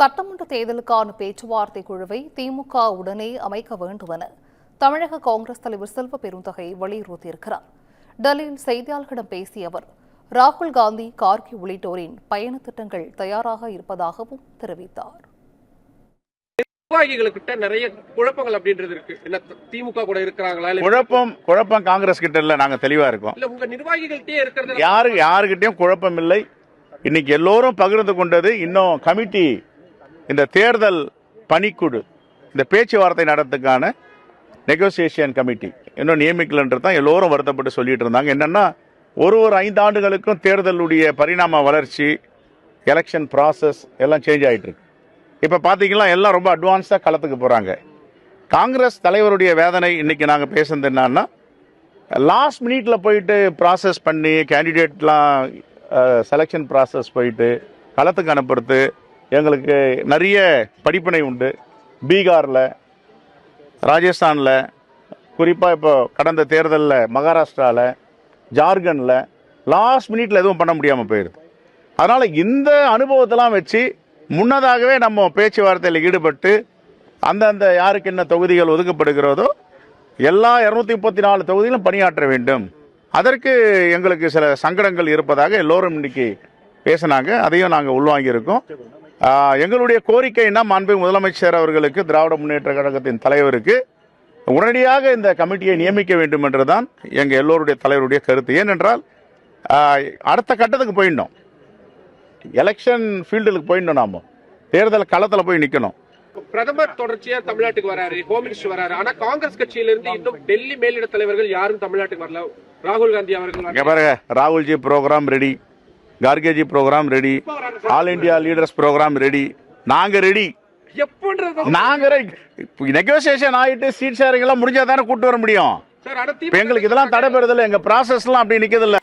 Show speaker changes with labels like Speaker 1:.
Speaker 1: சட்டமன்ற தேர்தலுக்கான பேச்சுவார்த்தை குழுவை திமுக உடனே அமைக்க வேண்டும் என தமிழக காங்கிரஸ் தலைவர் செல்வ பெருந்தகை வலியுறுத்தியிருக்கிறார். டெல்லியில் செய்தியாளர்களிடம் பேசிய அவர், ராகுல் காந்தி, கார்கே உள்ளிட்டோரின் பயண திட்டங்கள் தயாராக இருப்பதாகவும் தெரிவித்தார்.
Speaker 2: நிர்வாகிகளுக்கிட்ட நிறைய குழப்பங்கள் அப்படின்றது இருக்கு. என்ன திமுக கூட இருக்கிறாங்களா?
Speaker 3: குழப்பம் காங்கிரஸ் கிட்ட இல்ல, நாங்க தெளிவா இருக்கோம்.
Speaker 2: இல்ல உங்க நிர்வாகிகள்ட்டே இருக்கிறது
Speaker 3: யாருகிட்டயும் குழப்பம் இல்லை. இன்னைக்கு எல்லோரும் பகிர்ந்து கொண்டது, இன்னும் கமிட்டி, இந்த தேர்தல் பணிக்குழு, இந்த பேச்சுவார்த்தை நடத்துக்கான நெகோசியேஷன் கமிட்டி இன்னும் நியமிக்கலன்றது தான் எல்லோரும் வருத்தப்பட்டு சொல்லிட்டு இருந்தாங்க. என்னன்னா, ஒரு 5 ஆண்டுகளுக்கும் தேர்தலுடைய பரிணாம வளர்ச்சி, எலெக்ஷன் ப்ராசஸ் எல்லாம் சேஞ்ச் ஆகிட்டு இருக்கு. இப்போ பார்த்தீங்கன்னா எல்லாம் ரொம்ப அட்வான்ஸாக களத்துக்கு போகிறாங்க. காங்கிரஸ் தலைவருடைய வேதனை இன்னைக்கு நாங்கள் பேசுனது என்னன்னா, லாஸ்ட் மினிட்ல போயிட்டு ப்ராசஸ் பண்ணி கேண்டிடேட்லாம் செலெக்ஷன் ப்ராசஸ் போயிட்டு களத்துக்கு அனுப்புறது எங்களுக்கு நிறைய படிப்பினை உண்டு. பீகாரில், ராஜஸ்தானில், குறிப்பாக இப்போ கடந்த தேர்தலில் மகாராஷ்டிராவில், ஜார்க்கண்டில் லாஸ்ட் மினிட்ல எதுவும் பண்ண முடியாமல் போயிடுது. அதனால் இந்த அனுபவத்தெல்லாம் வச்சு முன்னதாகவே நம்ம பேச்சுவார்த்தையில் ஈடுபட்டு அந்தந்த யாருக்கு என்ன தொகுதிகள் ஒதுக்கப்படுகிறதோ எல்லா 234 தொகுதியிலும் பணியாற்ற வேண்டும். அதற்கு எங்களுக்கு சில சங்கடங்கள் இருப்பதாக எல்லோரும் இன்னைக்கு பேசினாங்க. அதையும் நாங்கள் உள்வாங்கியிருக்கோம். எங்களுடைய கோரிக்கைன்னா, மாண்பு முதலமைச்சர் அவர்களுக்கு, திராவிட முன்னேற்ற கழகத்தின் தலைவருக்கு உடனடியாக இந்த கமிட்டியை நியமிக்க வேண்டும் என்றுதான் எங்கள் எல்லோருடைய தலைவருடைய கருத்து. ஏனென்றால் அடுத்த கட்டத்துக்கு போயிடணும், எலெக்ஷன் ஃபீல்டுக்கு போயிடணும், நாம தேர்தல் களத்தில் போய் நிற்கணும்.
Speaker 2: பிரதமர் தொடர்ச்சியா தமிழ்நாட்டுக்கு வராரு, ஹோம் மினிஸ்டர் வராரு. ஆனா காங்கிரஸ் கட்சியிலிருந்து இன்னும் டெல்லி மேலிட தலைவர்கள் யாரும் தமிழ்நாட்டுக்கு வரல. ராகுல் காந்தி அவர்கள்
Speaker 3: பாருங்க, Rahulji programme ready, Khargeji programme ready, all India leaders programme ready, நாங்க ரெடி. நாங்க நெகோசியேஷன் ஆயிட்டு சீட் ஷேரிங் எல்லாம் முடிஞ்சா தானே கூட்டு வர முடியும். எங்களுக்கு இதெல்லாம் தடைபெறுதில்லை, எங்க ப்ராசஸ் எல்லாம் அப்படி நிக்கிறது இல்ல.